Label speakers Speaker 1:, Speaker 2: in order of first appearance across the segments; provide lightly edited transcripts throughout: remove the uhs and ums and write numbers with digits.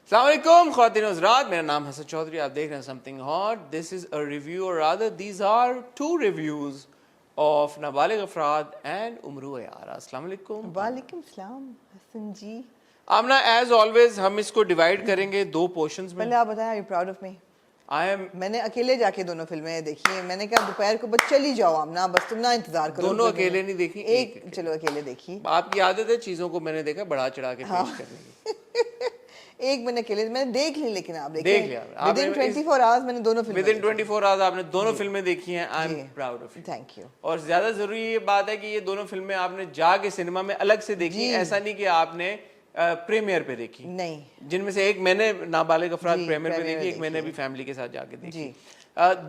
Speaker 1: अस्सलाम वालेकुम ख़वातीन और हज़रात, मेरा नाम हसन चौधरी, आप देख रहे हैं something hot. This is a review और rather these are two reviews of Nabalig Afraad and Umro Ayyar. अस्सलाम वालेकुम।
Speaker 2: वालेकुम सलाम हसन जी।
Speaker 1: आमना, एज ऑलवेज हम इसको डिवाइड करेंगे दो पोर्शंस में।
Speaker 2: पहले आप बताएं, are you proud of me?
Speaker 1: I am
Speaker 2: मैंने अकेले जाके दोनों फिल्में देखी हैं। मैंने कहा दोपहर को बस चली जाओ आमना, बस तुम ना इंतजार करो।
Speaker 1: दोनों अकेले नहीं देखी,
Speaker 2: एक चलो अकेले देखी।
Speaker 1: आपकी आदत है चीज़ों को मैंने देखा बढ़ा चढ़ा के पेश करने की।
Speaker 2: एक मैंने अकेले मैंने देख ली, लेकिन आप
Speaker 1: देख लिया
Speaker 2: विदिन 24 आवर्स मैंने दोनों फिल्में
Speaker 1: विदिन 24 आवर्स आपने दोनों फिल्में देखी हैं। I am proud of you,
Speaker 2: thank you.
Speaker 1: और ज्यादा जरूरी ये बात है कि ये दोनों फिल्में आपने जाके सिनेमा में अलग से देखी, ऐसा नहीं कि आपने प्रीमियर पे देखी।
Speaker 2: नहीं,
Speaker 1: जिनमें से एक मैंने नाबालिग अफराद प्रीमियर पे देखी, एक मैंने भी फैमिली के साथ जाके देखी।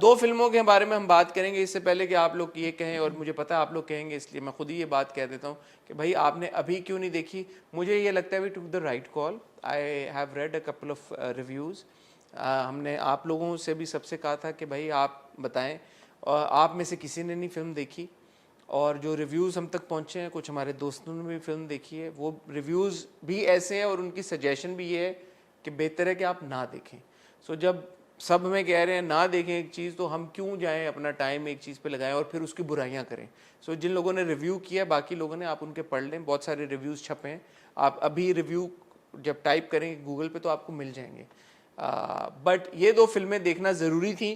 Speaker 1: दो फिल्मों के बारे में हम बात करेंगे। इससे पहले कि आप लोग ये कहें, और मुझे पता है आप लोग कहेंगे, इसलिए मैं खुद ही ये बात कह देता हूँ कि भाई आपने अभी क्यों नहीं देखी। मुझे ये लगता है we took the right call. I have read a couple of reviews. हमने आप लोगों से भी सबसे कहा था कि भाई आप बताएं, और आप में से किसी ने नहीं फिल्म देखी, और जो रिव्यूज़ हम तक पहुँचे हैं, कुछ हमारे दोस्तों ने भी फिल्म देखी है, वो रिव्यूज़ भी ऐसे हैं और उनकी सजेशन भी ये है कि बेहतर है कि आप ना देखें। सो जब सब हमें कह रहे हैं ना देखें एक चीज़, तो हम क्यों जाएं अपना टाइम एक चीज़ पे लगाएं और फिर उसकी बुराइयां करें। सो जिन लोगों ने रिव्यू किया, बाकी लोगों ने, आप उनके पढ़ लें, बहुत सारे रिव्यूज़ छपे हैं। आप अभी रिव्यू जब टाइप करेंगे गूगल पे तो आपको मिल जाएंगे। बट ये दो फिल्में देखना ज़रूरी थी,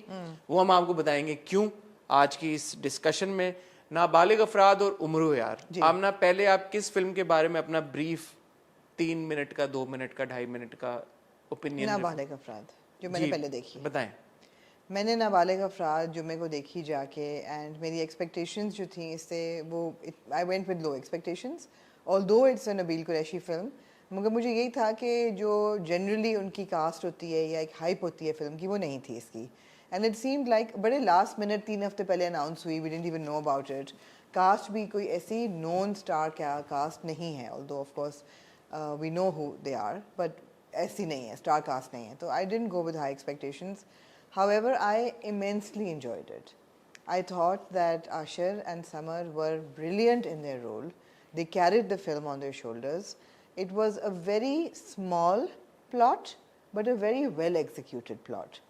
Speaker 1: वो हम आपको बताएंगे क्यों आज की इस डिस्कशन में। नाबालिग अफराद और उम्र यार। आमना, पहले आप किस फिल्म के बारे में अपना ब्रीफ 3 मिनट का, 2 मिनट का, 2.5 मिनट का ओपिनियन
Speaker 2: नाबालिग अफराद जो मैंने पहले देखी
Speaker 1: बताएं।
Speaker 2: मैंने नाबालिग अफराद जुम्मे को देखी जाके, एंड मेरी एक्सपेक्टेशंस जो थी इससे, वो I went with low expectations. Although it's a Nabeel Qureshi film, मगर मुझे यही था कि जो जनरली उनकी कास्ट होती है या एक हाइप होती है फिल्म की, वो नहीं थी इसकी। एंड इट सीम्ड लाइक बड़े लास्ट मिनट, 3 हफ्ते पहले अनाउंस हुई, we didn't even know about it. Cast भी कोई ऐसी नॉन स्टार क्या कास्ट नहीं है, although of course we know who they are, but ऐसी नहीं है, स्टार कास्ट नहीं है। तो I didn't go with high expectations. However, I immensely enjoyed it. I thought that Asher and Samar were brilliant in their role. They carried the film on their shoulders. It was a very small plot, but a very well executed plot.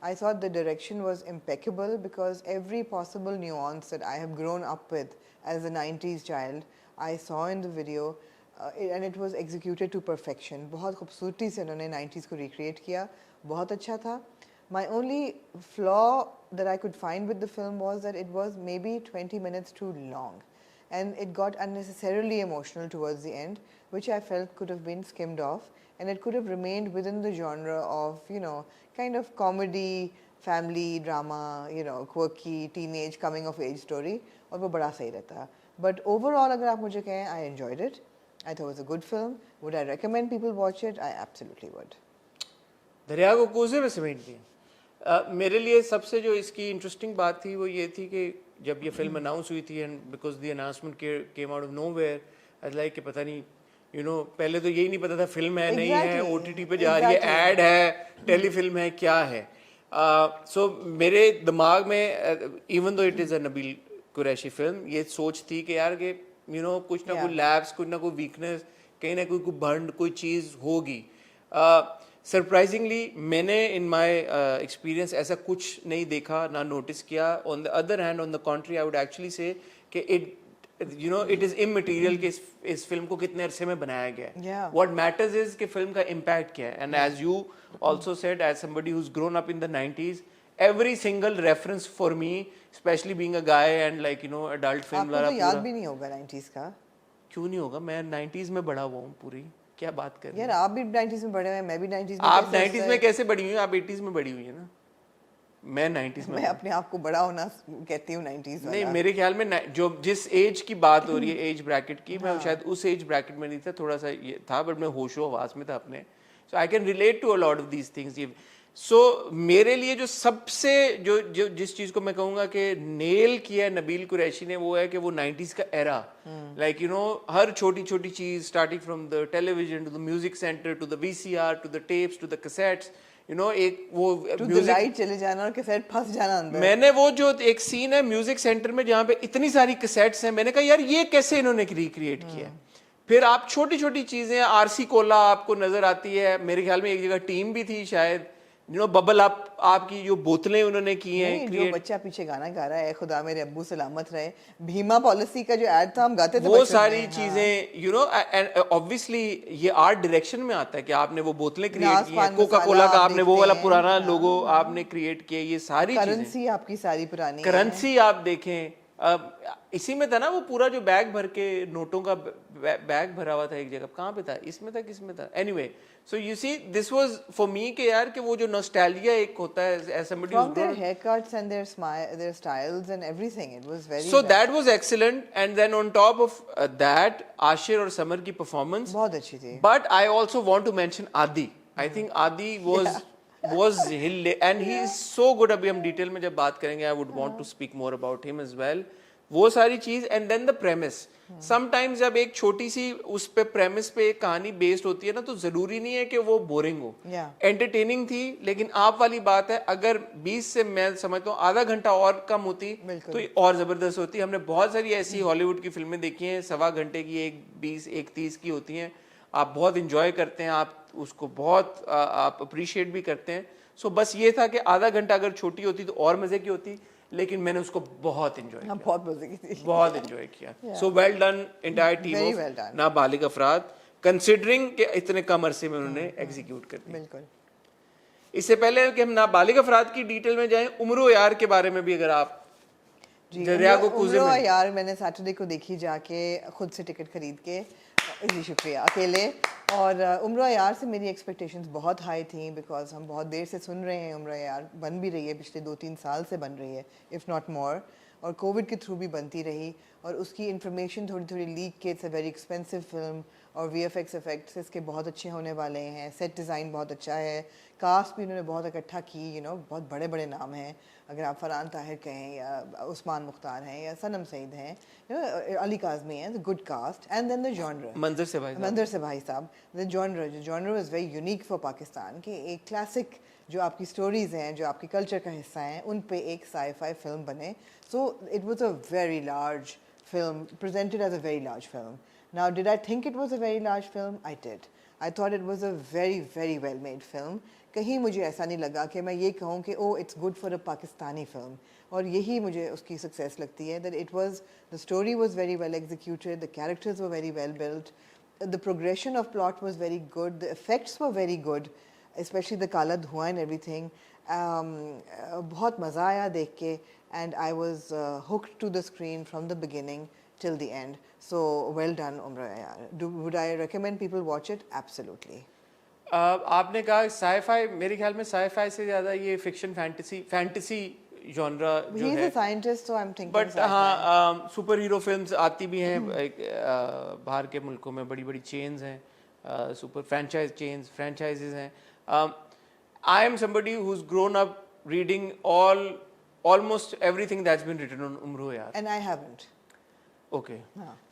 Speaker 2: I thought the direction was impeccable because every possible nuance that I have grown up with as a 90s child, I saw in the video, and it was executed to perfection. बहुत खूबसूरती से उन्होंने 90s को recreate किया, बहुत अच्छा था। My only flaw that I could find with the film was that it was maybe 20 minutes too long, and it got unnecessarily emotional towards the end, which I felt could have been skimmed off, and it could have remained within the genre of, you know, kind of comedy, family drama, you know, quirky teenage coming of age story, और वो बड़ा सही रहता। But overall अगर आप मुझे कहें, I enjoyed it. I thought it was a good film. Would I recommend people watch it? I absolutely would.
Speaker 1: दरिया को कोसे में समेट दिया। मेरे लिए सबसे जो इसकी इंटरेस्टिंग बात थी वो ये थी कि जब ये फिल्म अनाउंस हुई थी, and because the announcement came out of nowhere, I like कि पता नहीं, यू नो, पहले तो यही नहीं पता था फिल्म है नहीं है, ओटीटी पे जा रही है, ऐड है, टेलीफिल्म है, क्या है। सो मेरे दिमाग में, even though it is a Nabeel Qureshi film, ये सोच थी कि यार कि यू नो कुछ ना कोई लैब्स, कुछ ना कोई वीकनेस, कहीं ना कोई बर्न कोई चीज़ होगी। सरप्राइजिंगली मैंने इन माय एक्सपीरियंस ऐसा कुछ नहीं देखा, ना नोटिस किया। On the other hand, on the contrary, I would actually say कि it, you know, it is immaterial कि इस फिल्म को कितने अरसे में बनाया गया है। व्हाट मैटर्स इज कि फिल्म का इम्पैक्ट क्या है। And as you also said, as somebody who's grown up in the 90s, every single reference for me, especially being a guy and like, you know, adult film
Speaker 2: आपको तो याद भी नहीं होगा 90s का।
Speaker 1: क्यों नहीं होगा, मैं 90s में बड़ा हुआ हूँ पूरी, क्या बात कर रहे हैं
Speaker 2: यार? आप भी 90s में बड़े हुए हैं, मैं भी 90s में।
Speaker 1: आप 90s में कैसे बड़ी हुई हैं? आप 80s में बड़ी हुई है ना, मैं 90s में।
Speaker 2: मैं अपने आप को बड़ा होना कहती हूँ 90s वाला।
Speaker 1: नहीं, मेरे ख्याल में जो जिस एज की बात हो रही है, एज ब्रैकेट की, मैं शायद उस एज ब्रैकेट में नहीं था, थोड़ा सा ये था, बट मैं होशो हवास में था अपने। So I can relate to a lot of these things. So मेरे लिए जो सबसे जो जिस चीज़ को मैं कहूँगा कि नेल किया है नबील कुरैशी ने, वो है कि वो 90s का एरा, लाइक यू नो, हर छोटी छोटी चीज़, starting from the television to the music centre to the VCR to the tapes to the cassettes, you know, एक वो
Speaker 2: म्यूजिक चले जाना और कैसेट फंस जाना अंदर।
Speaker 1: मैंने वो जो एक सीन है म्यूजिक सेंटर में जहाँ पे इतनी सारी कैसेट्स हैं, मैंने कहा यार ये कैसे इन्होंने रिक्रिएट किया है। फिर आप छोटी छोटी चीजें, आरसी कोला आपको नजर आती है, मेरे ख्याल में एक जगह टीम भी थी शायद, बबल अप, आपकी जो बोतलें उन्होंने की हैं
Speaker 2: नहीं, जो
Speaker 1: create-
Speaker 2: बच्चा पीछे गाना गा रहा है, खुदा मेरे अब्बू सलामत रहे, भीमा पॉलिसी का जो ऐड था हम गाते थे
Speaker 1: वो
Speaker 2: बचपन
Speaker 1: सारी
Speaker 2: में, हाँ।
Speaker 1: चीजें एंड ऑब्वियसली ये आर्ट डायरेक्शन में आता है कि आपने वो बोतलें क्रिएट
Speaker 2: नाज
Speaker 1: की हैं,
Speaker 2: पान
Speaker 1: कोका
Speaker 2: मसाला
Speaker 1: कोला का
Speaker 2: आप
Speaker 1: आपने वो वाला
Speaker 2: देखते हैं,
Speaker 1: पुराना
Speaker 2: हाँ,
Speaker 1: लोगो आपने क्रिएट किया, ये सारी चीजें,
Speaker 2: करेंसी आपकी सारी पुरानी है।
Speaker 1: करेंसी आप देखें, इसी में था ना वो पूरा जो बैग भर के नोटों का बैग भरा हुआ था एक जगह, कहाँ पे था, इसमें था, किसमें था, anyway so you see this was for me के यार कि वो जो नॉस्टैल्जिया एक होता है as somebody who's
Speaker 2: From their
Speaker 1: grown,
Speaker 2: haircuts and their smile, their styles and everything, it was very
Speaker 1: so
Speaker 2: well.
Speaker 1: that was excellent, and then on top of that Ashir और summer की performance,
Speaker 2: बहुत अच्छी थी।
Speaker 1: but I also want to mention Adi. I think Adi was and he is so good. अभी हम detail में जब बात करेंगे, I would want to speak more about him as well. वो सारी चीज, and then the premise. Sometimes जब एक छोटी सी उस पे premise पे एक कहानी बेस्ड होती है ना, तो जरूरी नहीं है कि वो बोरिंग हो, एंटरटेनिंग थी, लेकिन आप वाली बात है, अगर 20 से मैं समझता हूँ आधा घंटा और कम होती तो ये और जबरदस्त होती। हमने बहुत सारी ऐसी हॉलीवुड की फिल्में देखी हैं, 1.25 घंटे की, 1:20 1:30 की होती हैं, आप बहुत इंजॉय करते हैं, आप उसको बहुत आप अप्रिशिएट भी करते हैं। सो बस ये था कि आधा घंटा अगर छोटी होती तो और मजे की होती, लेकिन मैंने उसको बहुत एंजॉय किया,
Speaker 2: बहुत मजे की थी,
Speaker 1: बहुत एंजॉय किया। So well done entire team
Speaker 2: Very
Speaker 1: of
Speaker 2: well done.
Speaker 1: नाबालिग अफराद, कंसिडरिंग कि इतने कम अरसे में उन्होंने एग्जीक्यूट कर दिया।
Speaker 2: बिल्कुल।
Speaker 1: इससे पहले कि हम नाबालिग अफराद की डिटेल में जाएं, उम्रो यार के बारे में भी अगर आप दरिया को कूजे में,
Speaker 2: यार मैंने सैटरडे को देखी जाके, खुद से टिकट खरीद के, जी शुक्रिया, अकेले। और उम्र यार से मेरी एक्सपेक्टेशंस बहुत हाई थी, बिकॉज हम बहुत देर से सुन रहे हैं, उम्र यार बन भी रही है, पिछले 2-3 साल से बन रही है, इफ़ नॉट मोर, और कोविड के थ्रू भी बनती रही, और उसकी इन्फॉर्मेशन थोड़ी थोड़ी लीक के, it's a very expensive film, और VFX इफेक्ट्स इसके बहुत अच्छे होने वाले हैं, सेट डिज़ाइन बहुत अच्छा है, कास्ट भी उन्होंने बहुत इकट्ठा की, बहुत बड़े बड़े नाम हैं, अगर आप फरहान ताहिर कहें, या उस्मान मुख्तार हैं, या सनम सईद हैं, अली काज़मी हैं, the good cast, and then the genre,
Speaker 1: Manzar Sehbai साहब,
Speaker 2: the genre is very unique for Pakistan, कि एक क्लासिक जो आपकी स्टोरीज़ हैं, जो आपकी कल्चर का हिस्सा हैं, उन पे एक साई-फाई फिल्म बने। So it was a very large film, presented as a very large film. Now, did I think it was a very large film? I did. I thought it was a very, very well made film. कहीं मुझे ऐसा नहीं लगा कि मैं ये कहूँ कि oh, it's good for a Pakistani film. और यही मुझे उसकी success लगती है, that it was, the story was very well executed, the characters were very well built, the progression of plot was very good, the effects were very good, especially the काला धुआं and everything. बहुत मज़ा आया देख के, and I was hooked to the screen from the beginning till the end. So well done, Umra yaar. Would I recommend people watch it? Absolutely.
Speaker 1: आपने कहा sci-fi, मेरे ख्याल में साई-फाई से ज़्यादा ये फिक्शन फैंटेसी जॉनरा जो
Speaker 2: He's
Speaker 1: है,
Speaker 2: a scientist, so I'm thinking.
Speaker 1: But हाँ सुपर हीरो फिल्म्स आती भी हैं बाहर के मुल्कों में, बड़ी बड़ी चेन्स हैं, सुपर फ्रेंचाइजेज हैं। I am somebody who is grown up reading almost everything that's been written on Umro यार,
Speaker 2: And I haven't.
Speaker 1: Okay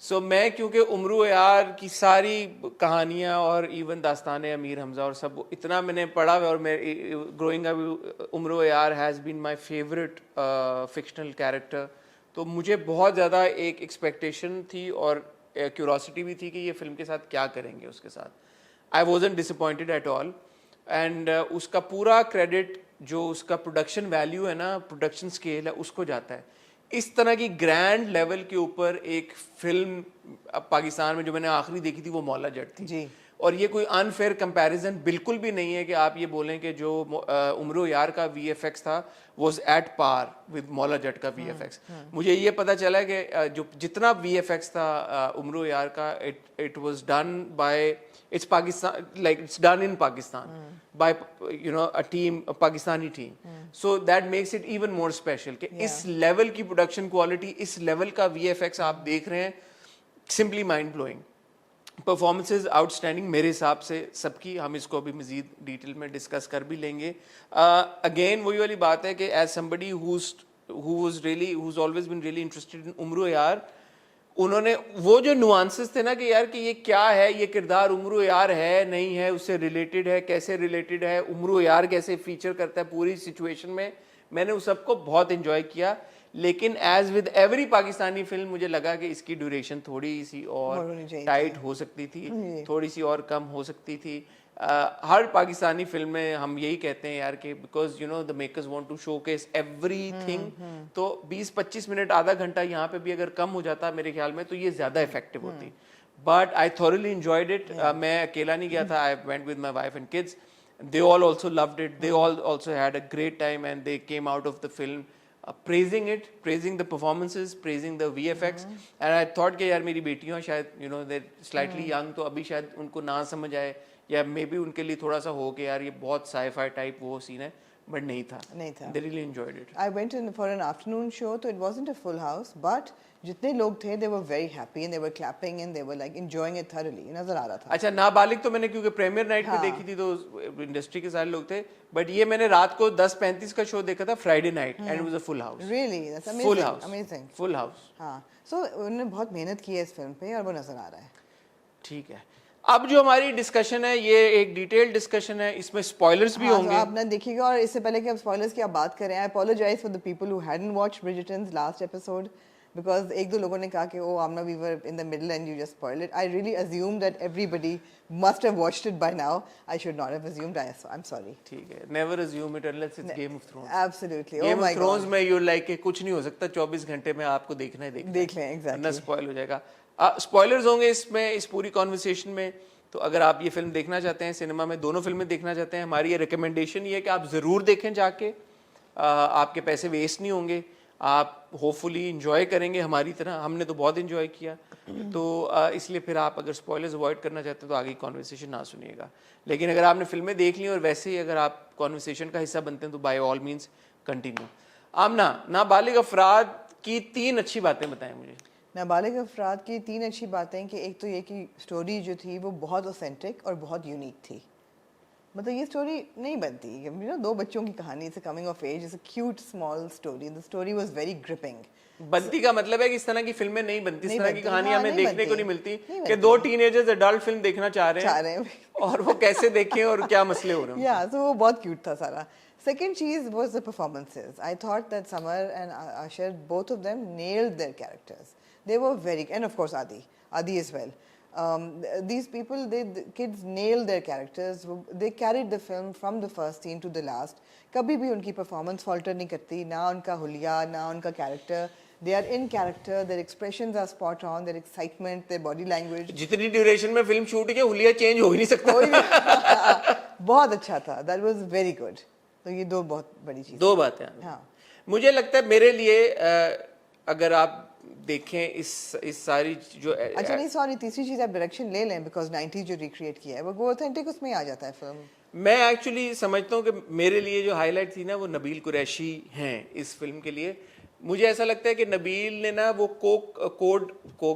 Speaker 1: so मैं क्योंकि उम्रो यार की सारी कहानियाँ और इवन दास्तान अमीर हमजा और सब इतना मैंने पढ़ा है, और मैं growing up Umro Ayyar has been my favourite fictional character, तो मुझे बहुत ज़्यादा एक एक्सपेक्टेशन थी और क्यूरोसिटी भी थी कि ये फिल्म के साथ क्या करेंगे उसके साथ। आई wasn't disappointed at all, and उसका पूरा क्रेडिट जो उसका प्रोडक्शन वैल्यू है ना, प्रोडक्शन स्केल है, उसको जाता है। इस तरह की ग्रैंड लेवल के ऊपर एक फिल्म पाकिस्तान में जो मैंने आखिरी देखी थी वो मौला जट थी
Speaker 2: जी।
Speaker 1: और ये कोई अनफेयर कंपैरिजन बिल्कुल भी नहीं है कि आप ये बोलें कि जो उम्रो यार का VFX था was at par with Maula Jatt का VFX। मुझे ये पता चला है कि जो जितना VFX था उम्रो यार का, it was done by it's Pakistan, like it's done in Pakistan by a team, a Pakistani team. So that makes it even more special कि इस लेवल की प्रोडक्शन क्वालिटी, इस लेवल का VFX आप देख रहे हैं, simply mind blowing. Performances outstanding मेरे हिसाब से सबकी, हम इसको अभी मजीद डिटेल में डिस्कस कर भी लेंगे। अगेन वही वाली बात है कि as somebody who's always been really interested in Umro Ayyar, उन्होंने वो जो नुआंसेस थे ना कि यार कि ये क्या है, ये किरदार उम्रो यार है नहीं है, उससे रिलेटेड है, कैसे रिलेटेड है, उम्रो यार कैसे फीचर करता है पूरी सिचुएशन में, मैंने उस सबको बहुत एंजॉय किया। लेकिन as with every Pakistani film मुझे लगा कि इसकी ड्यूरेशन थोड़ी सी और टाइट हो सकती थी, थोड़ी सी और कम हो सकती थी। हर पाकिस्तानी फिल्म में हम यही कहते हैं यार कि because you know the makers want to showcase everything, तो 20-25 मिनट आधा घंटा यहाँ पे भी अगर कम हो जाता मेरे ख्याल में तो ये ज्यादा इफेक्टिव होती। But I thoroughly enjoyed it. मैं अकेला नहीं गया था, I went with my wife and kids. They all also loved it. They all also had a great time, and they came out of the film praising it, praising the performances, praising the VFX. And I thought कि यार मेरी बेटियाँ शायद you know they're slightly young, तो अभी शायद उनको ना समझ आए, या मे बी उनके लिए थोड़ा सा हो कि यार ये बहुत sci-fi टाइप वो सीन है, बट नहीं था। They really enjoyed it.
Speaker 2: I went in for an afternoon show, so it wasn't a full house, but जितने लोग थे they were very happy and they were clapping and they were like enjoying it thoroughly. नजर आ रहा था।
Speaker 1: अच्छा, नाबालिग तो मैंने क्योंकि प्रीमियर नाइट पे देखी थी तो इंडस्ट्री के सारे लोग थे, बट ये मैंने रात को 10:35 का शो देखा था Friday night, and it was a full house.
Speaker 2: Really, that's amazing.
Speaker 1: Full house,
Speaker 2: amazing.
Speaker 1: Full house.
Speaker 2: हाँ, so उन्होंने बहुत मेहनत की है इस फिल्म पे और वो नजर आ रहा है।
Speaker 1: ठीक है, अब जो हमारी डिस्कशन है ये एक डिटेल डिस्कशन है, इसमें स्पॉयलर्स भी होंगे।
Speaker 2: तो आप ना देखिएगा, और इससे पहले कि आप स्पॉयलर्स की आप बात करें, I apologise for the people who hadn't watched Bridgerton's last episode, because एक दो लोगों ने कहा कि oh Aamna we were in the middle and you just spoiled it. I really assume that everybody must have watched it by now. I should not have assumed, I am sorry.
Speaker 1: ठीक है, never assume it unless it's Game of Thrones.
Speaker 2: Absolutely,
Speaker 1: Game of Thrones में you like कि कुछ नहीं हो सकता, 24 घंटे में आपको देखना ही देखना,
Speaker 2: देख लें, एग्जैक्टली,
Speaker 1: ना स्पॉइल हो जाएगा। स्पॉयलर्स होंगे इसमें, इस पूरी कॉन्वर्सेशन में। तो अगर आप ये फिल्म देखना चाहते हैं, सिनेमा में दोनों फिल्में देखना चाहते हैं, हमारी ये रिकमेंडेशन ये है कि आप ज़रूर देखें जाके, आपके पैसे वेस्ट नहीं होंगे, आप होपफुली इंजॉय करेंगे हमारी तरह। हमने तो बहुत इंजॉय किया, तो इसलिए फिर आप अगर स्पॉयलर्स अवॉइड करना चाहते हैं तो आगे कॉन्वर्सेशन ना सुनिएगा। लेकिन अगर आपने फिल्में देख ली और वैसे ही अगर आप कॉन्वर्सेशन का हिस्सा बनते हैं तो बाय ऑल मीन्स कंटिन्यू। आमना, नाबालिग अफराद की 3 अच्छी बातें बताएं मुझे।
Speaker 2: नाबालिग अफराद की 3 अच्छी बातें कि एक तो ये कि स्टोरी जो थी वो बहुत ऑथेंटिक और बहुत यूनिक थी। मतलब ये स्टोरी नहीं बनती, यू नो, 2 बच्चों की कहानी, it's a coming of age, it's a cute small story, the story was very gripping.
Speaker 1: बनती का मतलब है कि इस तरह की फिल्में नहीं बनती, इस तरह की कहानियां हमें देखने को नहीं मिलती कि 2 टीनेजर्स एडल्ट फिल्म देखना चाह रहे हैं और वो कैसे देखें और क्या मसले हो रहे हैं।
Speaker 2: या तो वो बहुत क्यूट था सारा। Second cheese was the performances. I thought that Samar and Asher, both of them nailed their characters. They were very, and of course Adi as well. These people, the kids nailed their characters. They carried the film from the first scene to the last. कभी भी उनकी performance falter नहीं करती, ना उनका हुलिया, ना उनका character. They are in character. Their expressions are spot on. Their excitement, their body language.
Speaker 1: जितनी ड्यूरेशन में फिल्म शूट की हुलिया चेंज हो ही नहीं सकता।
Speaker 2: बहुत अच्छा था. That was very good. तो ये 2 बहुत बड़ी चीज़,
Speaker 1: 2 बातें।
Speaker 2: हाँ,
Speaker 1: मुझे लगता है मेरे लिए अगर आप देखें इस सारी जो
Speaker 2: अच्छा नहीं, सॉरी, तीसरी चीज़ आप डायरेक्शन ले लें, बिकॉज 90s जो रिक्रिएट किया है वो ऑथेंटिक उसमें आ जाता है फिल्म।
Speaker 1: मैं एक्चुअली समझता हूँ कि मेरे लिए जो हाईलाइट थी ना वो नबील कुरैशी हैं इस फिल्म के लिए। मुझे ऐसा लगता है कि नबील ने ना वो कोड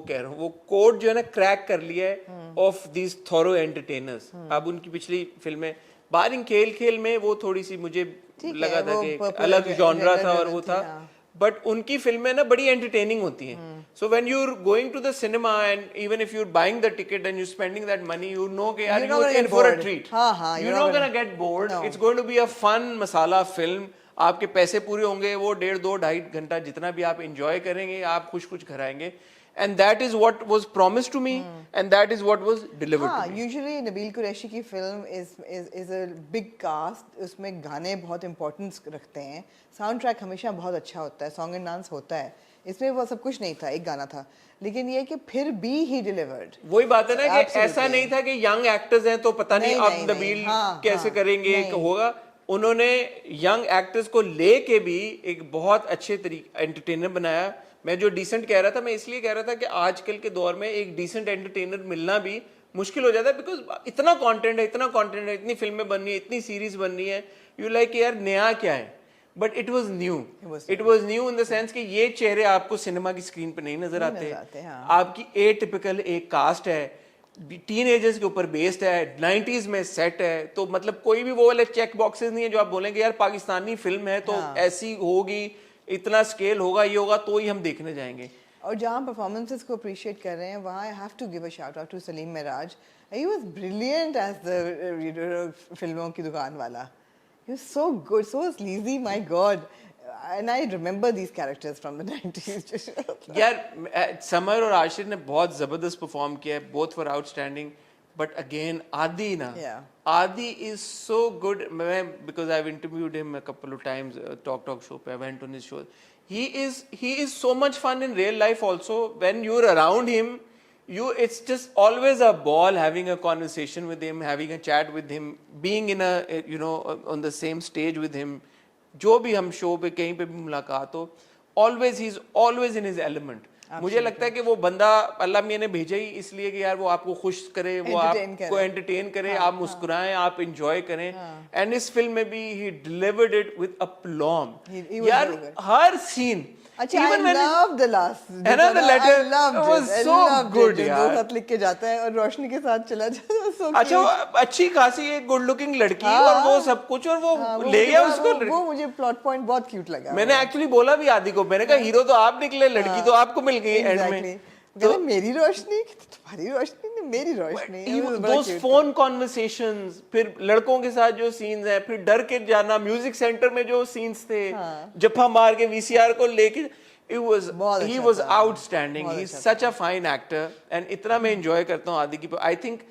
Speaker 1: कह रहा हूँ, वो कोड जो है ना क्रैक कर लिया है ऑफ दीज थॉरो एंटरटेनर्स। अब उनकी पिछली फिल्में बारिंग खेल में वो थोड़ी सी मुझे लगा था कि अलग जॉनरा था और वो था, बट उनकी फिल्में ना बड़ी एंटरटेनिंग होती हैं। So when you are going to the cinema and even if you are buying the ticket and you spending that money, you know कि यार you are in for a treat, you not gonna get bored, it's going to be a fun masala film. आपके पैसे पूरे होंगे, वो 1.5, 2, 2.5 घंटा जितना भी आप एंजॉय करेंगे, आप खुश घर आएंगे। And that is what was promised to me, and that is what was delivered to me.
Speaker 2: Usually Nabeel Qureshi की film is a big cast, उसमें गाने बहुत importance रखते हैं, साउंड ट्रैक हमेशा बहुत अच्छा होता है, सॉन्ग एंड डांस होता है। इसमें वो सब कुछ नहीं था, एक गाना था, लेकिन ये कि फिर भी ही डिलीवर्ड।
Speaker 1: वही बात है ना कि ऐसा नहीं था कि यंग एक्टर्स हैं तो पता नहीं अब नबील कैसे करेंगे, होगा। उन्होंने यंग एक्टर्स को लेके भी एक बहुत अच्छे तरीके एंटरटेनर बनाया। मैं जो डिसेंट कह रहा था, मैं इसलिए कह रहा था कि आजकल के दौर में एक डिसेंट एंटरटेनर मिलना भी मुश्किल हो जाता है, बिकॉज इतना कंटेंट है, इतनी फिल्में बन रही है, इतनी सीरीज बन रही है, यू लाइक यार नया क्या है। But it was new in the sense कि ये चेहरे आपको सिनेमा की स्क्रीन पे नहीं नजर आते। आपकी एटिपिकल एक कास्ट है, टीनेजर्स के ऊपर बेस्ड है, 90s में सेट है, तो मतलब कोई भी वो वाले चेक बॉक्सेस नहीं है जो आप बोलेंगे यार पाकिस्तानी फिल्म है तो ऐसी होगी, इतना स्केल होगा, ये होगा तो ही हम देखने जाएंगे।
Speaker 2: और जहाँ परफॉर्मेंसेस को अप्रिशिएट कर रहे हैं वहाँ I have to give a shout out to Saleem Meraj. He was brilliant as the फिल्मों की दुकान वाला। He was so good, so sleazy, my god. and I remember these characters from the 90s.
Speaker 1: यार समर और आशिर ने बहुत जबरदस्त परफॉर्म किया है, both were outstanding, but again आदि ना,
Speaker 2: Yeah.
Speaker 1: आदि is so good. मैं because I've interviewed him a couple of times, talk show पे, I went on his show. He is so much fun in real life also. When you're around him, it's just always a ball having a conversation with him, having a chat with him, being in a on the same stage with him. जो भी हम show पे कहीं पे भी मुलाकात हो, always he's always in his element. मुझे लगता है कि वो बंदा अल्लाह मियां ने भेजा ही इसलिए कि यार वो आपको खुश करे, वो आपको एंटरटेन करे, आप मुस्कुराएं, आप एंजॉय करें. एंड इस फिल्म में भी he delivered it with aplomb. यार हर सीन,
Speaker 2: अच्छा, I loved the last.
Speaker 1: है ना, the letter,
Speaker 2: I loved
Speaker 1: it was
Speaker 2: it.
Speaker 1: so good
Speaker 2: यार.
Speaker 1: यार.
Speaker 2: दो खत लिख के जाता है और रोशनी के साथ चला जाता है. So
Speaker 1: अच्छा, वो अच्छी खासी एक गुड लुकिंग लड़की और वो सब कुछ, और वो ले गया उसको.
Speaker 2: वो मुझे प्लॉट पॉइंट बहुत क्यूट लगा.
Speaker 1: मैंने एक्चुअली बोला भी आदि को, मैंने कहा हीरो तो आप निकले, लड़की तो आपको मिल गई एंड में.
Speaker 2: तो मेरी रोशनी, तुम्हारी रोशनी नहीं, मेरी रोशनी.
Speaker 1: Those phone conversations, फिर लड़कों के साथ जो सीन्स हैं, फिर डर के जाना, म्यूजिक सेंटर में जो सीन्स थे, जप्पा मार के वीसीआर को लेके, he was outstanding. He's such a fine actor, and इतना मैं enjoy करता हूँ आदि की. I think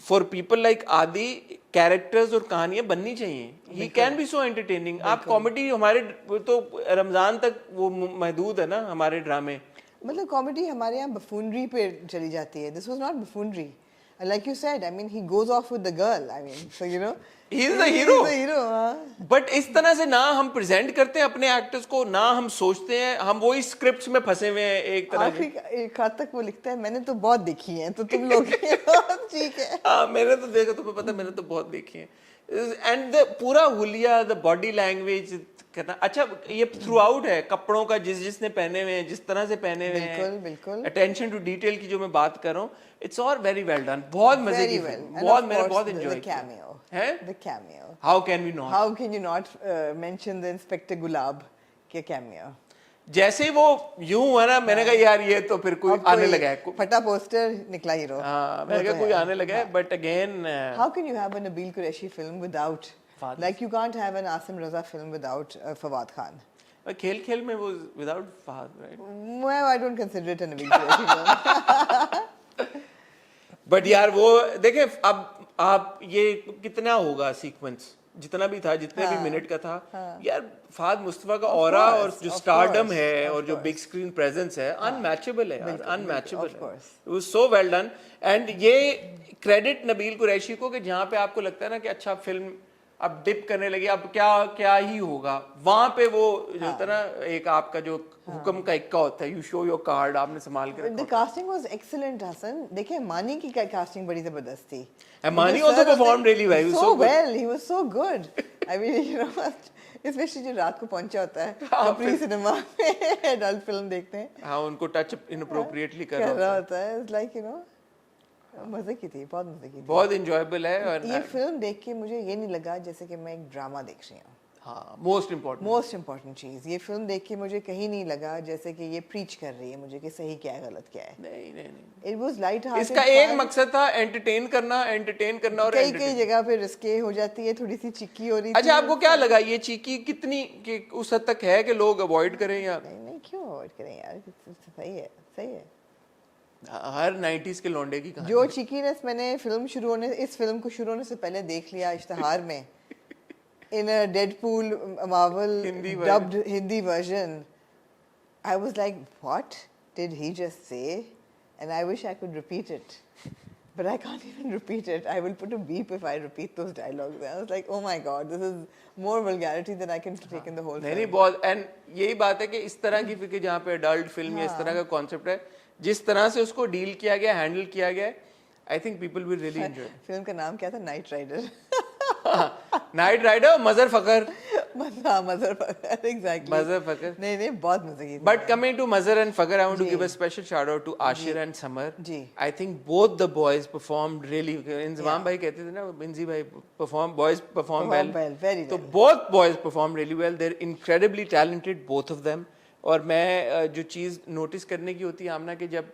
Speaker 1: for people like आदि, कैरेक्टर्स और कहानियां बननी चाहिए. He can be so entertaining. आप कॉमेडी, हमारे तो रमजान तक वो महदूद है ना हमारे ड्रामे.
Speaker 2: मतलब कॉमेडी हमारे यहाँ बफूनरी पे चली जाती है. This was not buffoonery. Like you said, I mean, he goes off with the girl. I mean, so
Speaker 1: he's the hero.
Speaker 2: He's the hero, हाँ.
Speaker 1: But इस तरह से ना हम प्रेजेंट करते हैं अपने एक्टर्स को, ना हम सोचते हैं, हम वही स्क्रिप्ट्स में फंसे हुए हैं एक तरह से.
Speaker 2: एक हद तक वो लिखता है, मैंने तो बहुत देखी है, तो तुम लोग ठीक है.
Speaker 1: हाँ, मैंने तो देखा, तुम्हें पता, मैंने तो बहुत देखी है. एंड द पूरा हुलिया, द बॉडी लैंग्वेज करना अच्छा, ये थ्रू आउट है. कपड़ों का जिसने पहने हुए हैं, जिस तरह से पहने हुए हैं,
Speaker 2: बिल्कुल.
Speaker 1: अटेंशन टू डिटेल की जो मैं बात कर रहा हूँ, it's all very well done. बहुत मजे की फिल्म, बहुत, मैंने बहुत एंजॉय किया है.
Speaker 2: The cameo.
Speaker 1: How can we not?
Speaker 2: How can you not mention the Inspector Gulab के cameo?
Speaker 1: जैसे ही वो यूं हुआ ना, मैंने कहा यार ये तो फिर कोई आने लगा है.
Speaker 2: फटा पोस्टर निकला हीरो.
Speaker 1: हाँ, मैंने कहा कोई आने लगा है. But again,
Speaker 2: how can you have a Nabil Qureshi film without, like you can't have an Asim Raza film without Fawad Khan.
Speaker 1: खेल में वो without Fahad, right?
Speaker 2: Well, I don't consider it a Nabil Qureshi film.
Speaker 1: But यार वो देखें, अब आप ये कितना होगा सीक्वेंस, जितना भी था, जितने भी मिनट का था, यार फहद मुस्तफा का ऑरा और जो स्टारडम है और जो बिग स्क्रीन प्रेजेंस है, अनमैचेबल है, अनमैचेबल है. It was so well done. And ये क्रेडिट नबील कुरैशी को कि जहाँ पे आपको लगता है ना कि अच्छा फिल्म अब डिप करने लगी, अब क्या ही होगा, वहां पे वो जो होता है ना, एक आपका जो हुक्म का इक्का होता है, यू शो योर कार्ड, आपने संभाल के रखा.
Speaker 2: The casting was excellent, Hassan. देखिए मानी की casting बड़ी जबरदस्त थी.
Speaker 1: And Mani also performed really well. He was so
Speaker 2: well. He was so good. I mean, especially जो रात को पहुंचा होता है कपरी सिनेमा में एडल्ट फिल्म देखते हैं.
Speaker 1: हाँ, उनको टच इनअप्रोप्रिएटली कर
Speaker 2: रहा होता है. It's like मजे की थी, बहुत मजे की थी,
Speaker 1: बहुत एंजॉयबल है. और
Speaker 2: ये फिल्म देख के मुझे ये नहीं लगा जैसे कि मैं एक ड्रामा देख रही हूँ.
Speaker 1: हाँ, मोस्ट इम्पोर्टेंट
Speaker 2: चीज, ये फिल्म देख के मुझे कहीं नहीं लगा जैसे कि ये प्रीच कर रही है मुझे कि सही क्या है, गलत क्या है.
Speaker 1: नहीं.
Speaker 2: It was light hearted.
Speaker 1: इसका एक मकसद था एंटरटेन करना और
Speaker 2: कई जगह पे रिस्के हो जाती है, थोड़ी सी चिक्की हो रही थी.
Speaker 1: अच्छा, आपको क्या लगा ये चीकी कितनी कि उस हद तक है कि लोग अवॉइड करें या
Speaker 2: नहीं? क्यों अवॉइड करें यार, सही है.
Speaker 1: हर 90s के लौंडे की कहानी.
Speaker 2: जो चीकीनेस मैंने इस फिल्म को शुरू होने से पहले देख लिया इश्तिहार में in a Deadpool Marvel dubbed Hindi version, I was like, what did he just say? And I wish I could repeat it, but I can't even repeat it. I will put a beep if I repeat those dialogues. I was like, oh my god, this is more vulgarity than I can take in the whole film.
Speaker 1: नहीं, बहुत. And यही बात है कि इस तरह की film जहाँ पे अडल्ट फिल्म या इस तरह का कॉन्सेप्ट है, जिस तरह से उसको डील किया गया, हैंडल किया गया, I think people will really enjoy.
Speaker 2: Film का नाम क्या था? Night rider.
Speaker 1: नाइट राइडर, मजर फकर.
Speaker 2: मजर फकर, एग्जैक्टली.
Speaker 1: मजर फकर.
Speaker 2: नहीं, बहुत मजे की.
Speaker 1: But coming to Mazhar and Fakhar, I want to give a special shout out to Ashir and Samar. I think both the boys performed really. Inzamam भाई कहते थे ना, बिंजी भाई बॉयज परफॉर्म वेल. तो both boys perform really well. They are incredibly talented, both of them. और मैं जो चीज़ नोटिस करने की होती है आमना, कि जब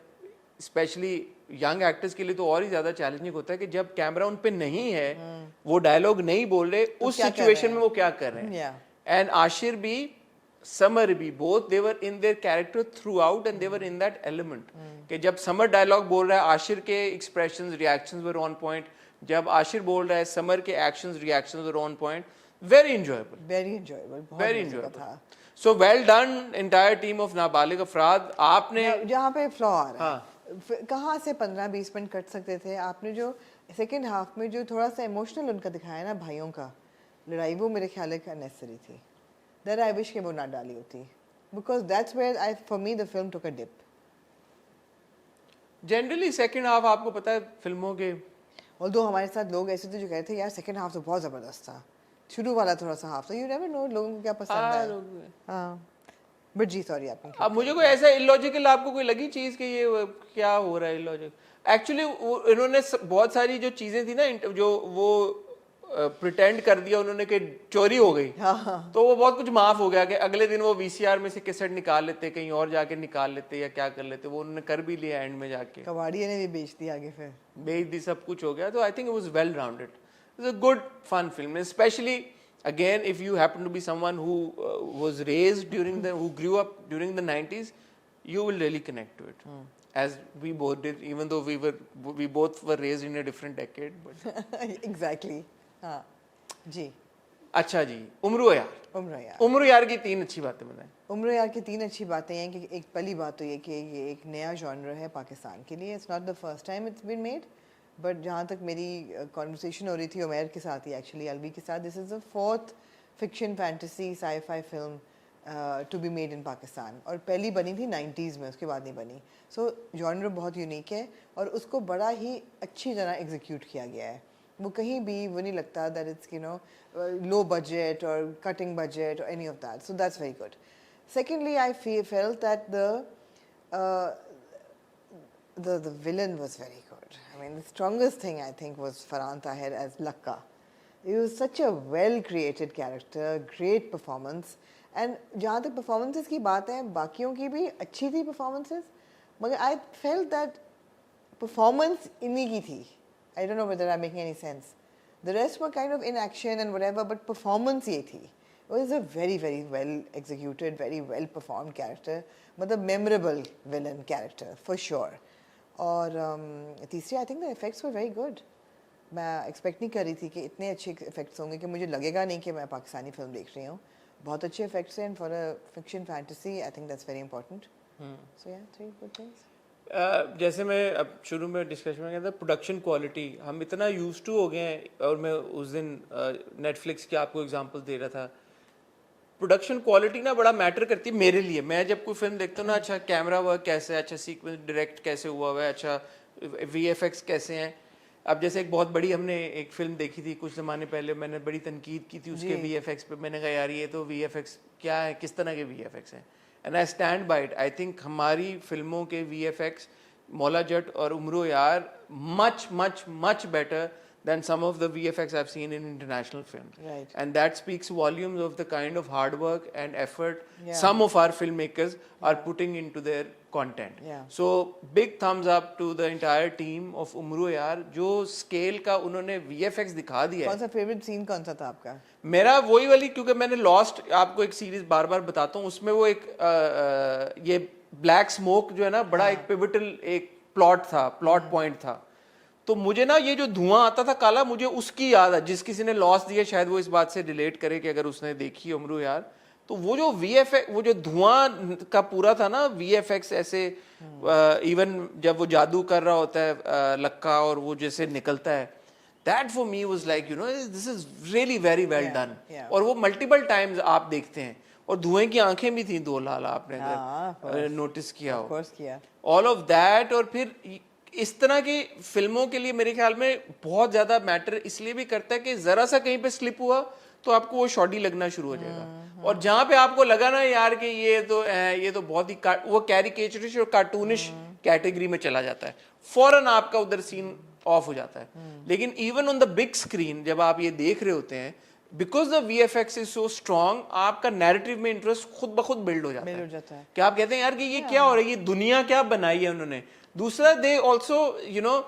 Speaker 1: स्पेशली यंग एक्टर्स के लिए तो और ही ज्यादा चैलेंजिंग होता है कि जब कैमरा उन पे नहीं है, वो डायलॉग नहीं बोल रहे, उस सिचुएशन में वो क्या कर रहे हैं. एंड आशिर भी, समर भी, both they were in their character through out and they were in that element कि जब समर डायलॉग बोल रहा है आशिर के expressions reactions were on point, जब आशिर बोल रहा है समर के actions reactions were on point. Very enjoyable,
Speaker 2: very enjoyable,
Speaker 1: very enjoyable. So well done entire team of Nabalig अफराद. आपने
Speaker 2: जहाँ पे फ्लॉ आ रहा है, कहाँ से 15-20 मिनट कट सकते थे. आपने जो सेकेंड हाफ में जो थोड़ा सा इमोशनल उनका दिखाया ना, भाइयों का लड़ाई, वो मेरे ख्याल है नेसेसरी थी. दैट आई विश के वो ना डाली होती, because that's where I, for me the film took a dip.
Speaker 1: Generally second half आपको पता है फिल्मों के,
Speaker 2: ऑल्दो हमारे साथ लोग ऐसे थे जो कहते थे यार सेकेंड हाफ तो बहुत ज़बरदस्त था, शुरू वाला थोड़ा सा हाफ, तो यू नेवर नो लोगों को क्या पसंद है. हाँ बट जी सॉरी आपने.
Speaker 1: अब मुझे कोई ऐसा इलॉजिकल आपको कोई लगी चीज कि ये क्या हो रहा है इलॉजिकल. एक्चुअली इन्होंने बहुत सारी जो चीजें थी ना, जो वो प्रिटेंड कर दिया उन्होंने कि चोरी हो गई, तो वो बहुत कुछ माफ हो गया कि अगले दिन वो वीसीआर में से कैसेट निकाल लेते, कहीं और जाके निकाल लेते या क्या कर लेते. वो उन्होंने कर भी लिया एंड में जाके,
Speaker 2: कबाड़िया ने भी बेच दी आगे, फिर
Speaker 1: बेच दी, सब कुछ हो गया. तो I think it was well rounded. It's a good fun film, especially again if you happen to be someone who was raised during the, who grew up during the 90s, you will really connect to it, as we both did, even though we both were raised in a different decade, but
Speaker 2: exactly. हाँ जी.
Speaker 1: अच्छा जी, उम्र यार. उम्र यार की 3 अच्छी बातें बताएं.
Speaker 2: उम्र यार की 3 अच्छी बातें हैं कि एक पहली बात तो ये कि ये एक नया जॉनर है पाकिस्तान के लिए. It's not the first time it's been made, but जहाँ तक मेरी कॉन्वर्सेशन हो रही थी उमैर के साथ ही, एक्चुअली अलवी के साथ, this is the 4th fiction fantasy sci-fi film to be made in Pakistan. और पहली बनी थी 90s में, उसके बाद नहीं बनी. सो जॉनर बहुत यूनिक है और उसको बड़ा ही अच्छी तरह एग्जीक्यूट किया गया है. वो कहीं भी वो नहीं लगता that it's you know low budget और कटिंग बजट और any of that. So that's very good. Secondly I felt that the villain was very good. I mean, the strongest thing I think was Farhan Tahir as Lakka. He was such a well-created character, great performance. And जहाँ तक performances की बात है, बाकियों की भी अच्छी थी performances. मगर I felt that performance इन्हीं की थी. I don't know whether I'm making any sense. The rest were kind of in action and whatever, but performance ये थी. It was a very, very well executed, very well performed character. मतलब memorable villain character for sure. और तीसरी I think the effects were very good. मैं expect नहीं कर रही थी कि इतने अच्छे इफ़ेक्ट्स होंगे कि मुझे लगेगा नहीं कि मैं पाकिस्तानी फिल्म देख रही हूँ. बहुत अच्छे इफ़ेक्ट्स हैं for a fiction fantasy. I think that's very important. So yeah 3 good things.
Speaker 1: जैसे मैं अब शुरू में डिस्कशन में कहता, प्रोडक्शन क्वालिटी हम इतना यूज टू हो गए हैं. और मैं उस दिन नेटफ्लिक्स की आपको एग्जांपल दे रहा था. प्रोडक्शन क्वालिटी ना बड़ा मैटर करती है मेरे लिए. मैं जब कोई फिल्म देखता हूँ ना, अच्छा कैमरा वर्क कैसे है, अच्छा सीक्वेंस डायरेक्ट कैसे हुआ हुआ है, अच्छा वीएफएक्स कैसे हैं. अब जैसे एक बहुत बड़ी हमने एक फिल्म देखी थी कुछ ज़माने पहले, मैंने बड़ी तनकीद की थी उसके वीएफएक्स पे. मैंने कहा यार ये तो वीएफएक्स क्या है, किस तरह के वीएफएक्स हैं. And I stand by it. I think हमारी फिल्मों के वीएफएक्स, मौला जट और उम्र यार, much much much better than some of the VFX I've seen in international films.
Speaker 2: Right.
Speaker 1: And that speaks volumes of the kind of hard work and effort some of our filmmakers are putting into their content. So big thumbs up to the entire team of Umru Yaar. जो scale का उन्होंने VFX दिखा दिया है.
Speaker 2: कौन सा favorite scene कौन सा था आपका?
Speaker 1: मेरा वही वाली, क्योंकि मैंने Lost आपको एक सीरीज बार बार बताता हूँ, उसमें वो एक ये ब्लैक स्मोक जो है ना, बड़ा एक पिवटल एक प्लॉट पॉइंट था. तो मुझे ना ये जो धुआं आता था काला, मुझे उसकी याद है. जिस किसी ने लॉस दिया शायद वो इस बात से रिलेट करे कि अगर उसने देखी उम्र यार, तो वो जो वीएफएक्स, वो जो धुआं का पूरा था ना वीएफएक्स ऐसे, इवन जब वो जादू कर रहा होता है लक्का और वो जैसे निकलता है, that for me was like you no this is really very well done. और वो मल्टीपल टाइम्स आप देखते हैं. और धुएं की आंखें भी थी 2 लाल, आपने नोटिस किया हो. All of that. और फिर इस तरह की फिल्मों के लिए मेरे ख्याल में बहुत ज्यादा मैटर इसलिए भी करता है कि जरा सा कहीं पे स्लिप हुआ तो आपको वो शॉडी लगना शुरू हो जाएगा. और जहां पे आपको लगा ना यार कि ये तो बहुत ही वो कैरिकेचरिश और कार्टूनिश कैटेगरी में चला जाता है, फौरन आपका उधर सीन ऑफ हो जाता है. लेकिन even on the big screen जब आप ये देख रहे होते हैं, because the VFX is so strong, आपका नैरेटिव में इंटरेस्ट खुद ब खुद बिल्ड हो जाता है. कि आप कहते हैं यार कि ये क्या हो रहा है, ये दुनिया क्या बनाई है उन्होंने. दूसरा, दे ऑल्सो यू नो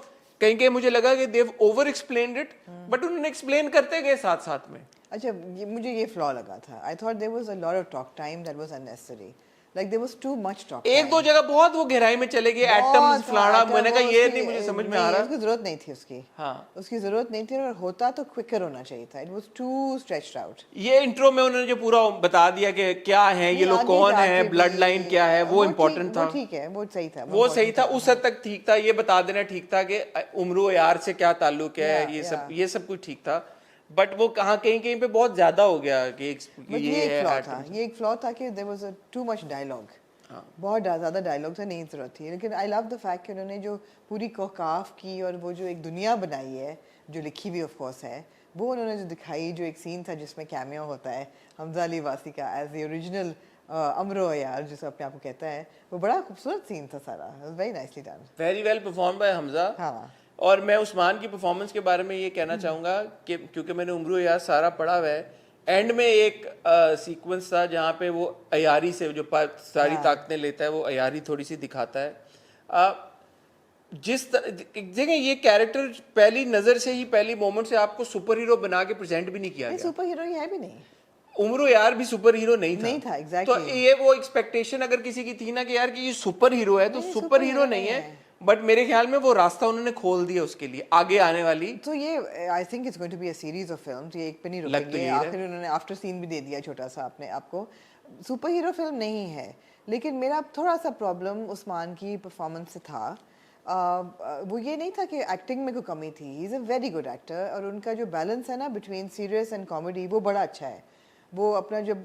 Speaker 1: कहीं कहीं मुझे लगा कि देव ओवर एक्सप्लेन्ड इट, बट उन्होंने एक्सप्लेन करते गए साथ साथ में।
Speaker 2: अच्छा, मुझे ये फ्लॉ लगा था। I thought there was a lot of talk time that was unnecessary, like there was too much talk.
Speaker 1: एक दो जगह बहुत वो गहराई में चले गए, एटम्स फलाना, मैंने कहा ये नहीं मुझे समझ में आ रहा।
Speaker 2: उसकी जरूरत नहीं थी उसकी।
Speaker 1: हाँ,
Speaker 2: उसकी जरूरत नहीं थी, और होता तो क्विकर होना चाहिए था। It was too stretched out.
Speaker 1: ये इंट्रो में उन्होंने जो पूरा बता दिया कि क्या है ये लोग, कौन है, ब्लड लाइन क्या है, वो इम्पोर्टेंट था।
Speaker 2: वो ठीक है, वो सही था,
Speaker 1: वो सही था, उस हद तक ठीक था। ये बता देना ठीक था कि उम्र यार से क्या ताल्लुक है, ये सब कुछ ठीक था। बट वो कहाँ कहीं कहीं पे बहुत ज्यादा हो गया कि
Speaker 2: ये एक फ्लॉ था। ये एक फ्लॉ था कि there was too much dialogue. बहुत ज़्यादा डायलॉग था, नहीं ज़रूरत थी। लेकिन आई लव द फैक्ट कि उन्होंने जो पूरी कोकाफ की और वो जो एक दुनिया बनाई है, जो लिखी हुई ऑफ कोर्स है, वो उन्होंने जो दिखाई, जो एक सीन था जिसमें कैमियो होता है हमजा अली वासी का एज द ओरिजिनल अमरो यार, जिसे अपने आप को कहता है, वो बड़ा खूबसूरत सीन था सारा। Very nicely done,
Speaker 1: very well perform by Hamza.
Speaker 2: हाँ।
Speaker 1: और मैं उस्मान की परफॉर्मेंस के बारे में ये कहना चाहूँगा कि क्योंकि मैंने उम्र यार सारा पढ़ा हुआ है, एंड में एक सीक्वेंस था जहाँ पे वो अयारी से जो सारी ताकतें लेता है, वो अयारी थोड़ी सी दिखाता है। जिस देखिए ये कैरेक्टर पहली नज़र से ही, पहली मोमेंट से आपको सुपर हीरो बना के प्रेजेंट भी नहीं किया गया।
Speaker 2: सुपर हीरो है भी नहीं,
Speaker 1: उम्र यार भी सुपर हीरो नहीं था
Speaker 2: exactly।
Speaker 1: तो ये वो एक्सपेक्टेशन अगर किसी की थी ना कि यार कि ये सुपर हीरो है, तो सुपर हीरो नहीं है। बट मेरे ख्याल में वो रास्ता उन्होंने खोल दिया उसके लिए आगे आने वाली।
Speaker 2: तो ये I think it's going to be a series of films. ये एक पे नहीं रुकेंगे। आखिर उन्होंने आफ्टर सीन भी दे दिया छोटा सा अपने आपको। सुपर हीरो फिल्म नहीं है, लेकिन मेरा थोड़ा सा प्रॉब्लम उस्मान की परफॉर्मेंस से था। वो ये नहीं था कि एक्टिंग में कोई कमी थी। He is a very good actor, और उनका जो बैलेंस है ना बिटवीन सीरियस एंड कॉमेडी, वो बड़ा अच्छा है। वो अपना जब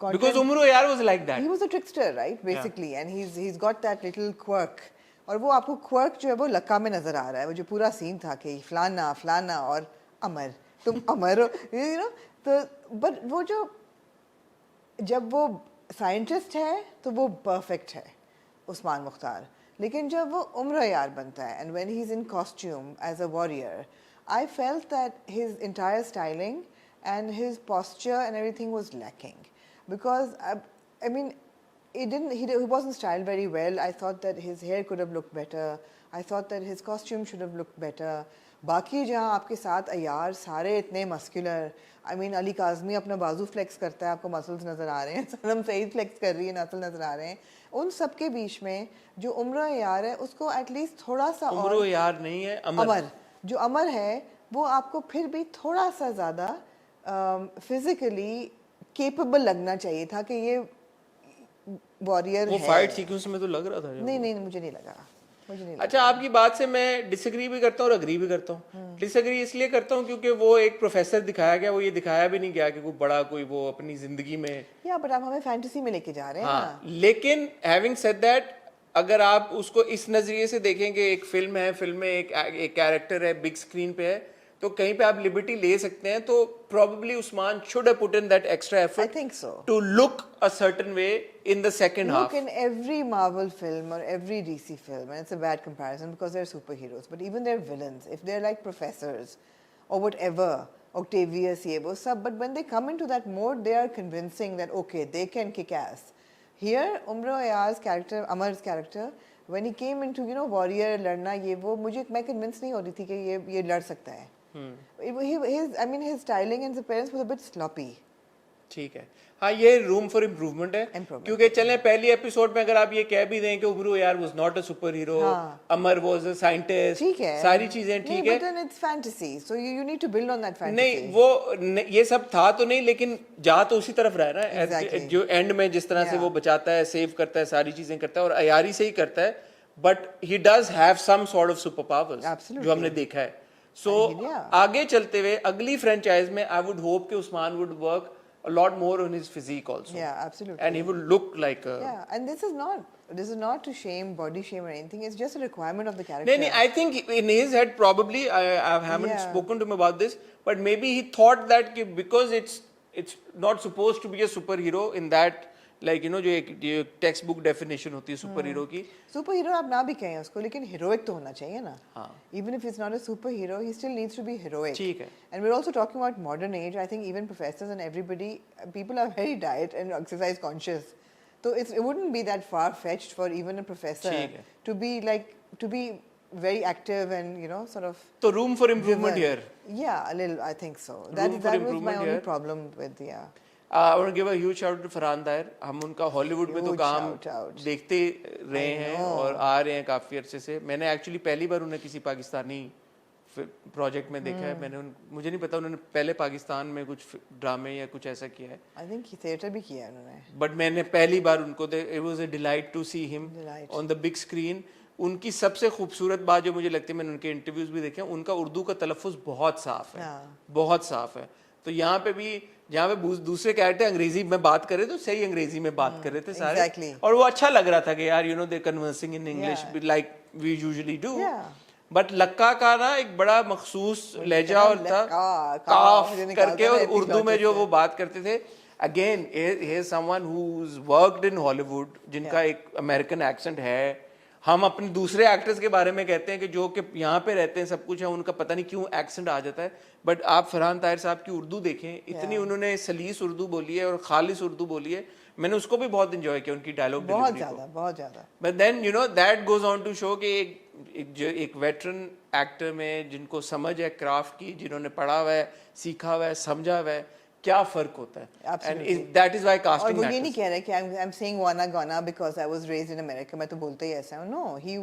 Speaker 1: because Umro Ayyar was like that,
Speaker 2: he was a trickster right basically, and he is got that little quirk. और वो आपको क्वर्क जो है वो लक्का में नजर आ रहा है। वो जो पूरा सीन था कि फलाना फलाना और अमर, तुम अमर हो, यू नो। तो बट वो जो जब वो साइंटिस्ट है तो वो परफेक्ट है उस्मान मुख्तार। लेकिन जब वो उम्र यार बनता है, and when he is in costume as a warrior, I felt that his entire styling and his posture and everything was lacking, because I mean he wasn't styled very well. I thought that his hair could have looked better. I thought that his costume should have looked better. बाकी जहाँ आपके साथ अयार सारे इतने muscular, I mean Ali Kazmi अपना बाजू flex करता है, आपको मसल्स नज़र आ रहे हैं, सनम सईद फ्लेक्स कर रही है, नसल नज़र आ रहे हैं। उन सब के बीच में जो उम्र यार है उसको एटलीस्ट थोड़ा सा,
Speaker 1: उम्र यार नहीं है,
Speaker 2: अमर जो अमर है वो आपको फिर भी थोड़ा सा ज़्यादा फिजिकली केपेबल लगना चाहिए था कि ये वॉरियर है।
Speaker 1: वो फाइट सीक्वेंस में तो लग रहा था।
Speaker 2: नहीं मुझे नहीं लगा, मुझे नहीं लगा।
Speaker 1: अच्छा, आपकी बात से मैं डिसएग्री भी करता हूँ और अग्री भी करता हूँ। डिसएग्री इसलिए करता हूँ क्योंकि वो एक प्रोफेसर दिखाया गया, वो ये दिखाया भी नहीं गया कि कोई बड़ा कोई वो अपनी जिंदगी में,
Speaker 2: या बट आप हमें फैंटेसी में लेके जा रहे हैं।
Speaker 1: हाँ, लेकिन हैविंग सेड दैट, अगर आप उसको इस नजरिए से देखेंगे, एक फिल्म है, फिल्म में एक कैरेक्टर है, बिग स्क्रीन पे है, तो कहीं पे आप लिबर्टी ले सकते हैं। तो probably Usman should have put in that extra effort.
Speaker 2: I think so.
Speaker 1: To look a certain way in the second half.
Speaker 2: Look, in every Marvel film or every DC film, and it's a bad comparison because they're superheroes, but even they're villains, if they're like professors or whatever, Octavius, Yebo, sub, but when they come into that mode, they are convincing that okay, they can kick ass. Here, Umar Ayar's character, Amar's character, when he came into, you know, warrior, लड़ना ये वो, मुझे मैं convince नहीं हो रही थी कि ये लड़ सकता है। His styling and appearance was a bit sloppy.
Speaker 1: ठीक है, हाँ, ये रूम फॉर इम्प्रूवमेंट है। क्योंकि चलें पहली एपिसोड में अगर आप ये कह भी दें कि Umro Ayyar was not a super hero, Amar was a scientist,
Speaker 2: ठीक है,
Speaker 1: सारी चीजें ठीक है,
Speaker 2: but it's fantasy, so you need to build on that fantasy.
Speaker 1: नहीं, वो ये सब था तो नहीं, लेकिन जा तो उसी तरफ रहा है ना।
Speaker 2: exactly.
Speaker 1: जो एंड में जिस तरह से वो बचाता है, सेव करता है, सारी चीजें करता है और अयारी से ही करता है, but he does have some sort of super powers जो हमने देखा है। सो आगे चलते हुए अगली फ्रेंचाइज में आई वुड होप कि Usman would work a lot more on his physique also.
Speaker 2: Yeah, absolutely.
Speaker 1: And he would look like a...
Speaker 2: Yeah, and this is not to shame, body shame or anything. It's just a requirement of the character.
Speaker 1: No, I think in his head probably, I haven't spoken to him about this, but maybe he thought that because it's not supposed to be a superhero in that, like, you know, जो एक text book definition होती है super hero की।
Speaker 2: Super hero आप ना भी कहें उसको, लेकिन हीरोइक तो होना चाहिए ना। Even if he's not a superhero, he still needs to be heroic.
Speaker 1: ठीक है।
Speaker 2: And we're also talking about modern age. I think even professors and everybody, people are very diet and exercise conscious. So it wouldn't be that far fetched for even a professor to be very active and sort of
Speaker 1: तो room for improvement here.
Speaker 2: yeah, a little, I think so.
Speaker 1: Room
Speaker 2: That
Speaker 1: for
Speaker 2: was my
Speaker 1: improvement
Speaker 2: only
Speaker 1: here.
Speaker 2: problem with
Speaker 1: I want to give a huge shout out to Farhan Tahir. हम उनका Hollywood में तो
Speaker 2: Huge
Speaker 1: काम
Speaker 2: shout out.
Speaker 1: देखते रहे हैं और आ रहे हैं काफ़ी अरसे से. मैंने एक्चुअली पहली बार उन्हें किसी पाकिस्तानी प्रोजेक्ट में देखा है. मुझे नहीं पता उन्होंने पहले पाकिस्तान में कुछ ड्रामे या कुछ ऐसा किया है.
Speaker 2: I think theater भी किया है उन्होंने.
Speaker 1: बट मैंने पहली बार उनको it was a delight to see him
Speaker 2: Delight.
Speaker 1: On the big screen. उनकी सबसे खूबसूरत बात जो मुझे लगती है, मैंने उनके इंटरव्यूज भी देखे हैं, उनका उर्दू का तलफ़ुज़ बहुत साफ है. बहुत साफ है. तो यहाँ पे भी जहाँ पे दूसरे कैरेक्टर अंग्रेजी में बात कर रहे थे तो सही अंग्रेजी में बात कर रहे थे सारे.
Speaker 2: Exactly.
Speaker 1: और वो अच्छा लग रहा था कि यार they conversing in English like we usually do. But Lakka का ना एक बड़ा मखसूस लहजा और था, काफ करके, और उर्दू में जो वो बात करते थे. Again he is someone who's worked in Hollywood, जिनका एक अमेरिकन एक्सेंट है. हम अपने दूसरे एक्टर्स के बारे में कहते हैं कि जो कि यहाँ पे रहते हैं, सब कुछ है, उनका पता नहीं क्यों एक्सेंट आ जाता है. बट आप फरहान ताहिर साहब की उर्दू देखें, इतनी उन्होंने सलीस उर्दू बोली है और खालिस उर्दू बोली है. मैंने उसको भी बहुत इंजॉय किया, उनकी डायलॉग
Speaker 2: बहुत ज्यादा.
Speaker 1: But then that goes on to show कि एक वेटरन एक्टर में जिनको समझ है क्राफ्ट की, जिन्होंने पढ़ा हुआ है, सीखा हुआ है, समझा हुआ है, क्या फर्क होता है. And that is why casting matters.
Speaker 2: और वो ये नहीं कह रहे कि I am saying wanna gonna because I was raised in America, मैं तो बोलते ही ऐसा हूं. No, he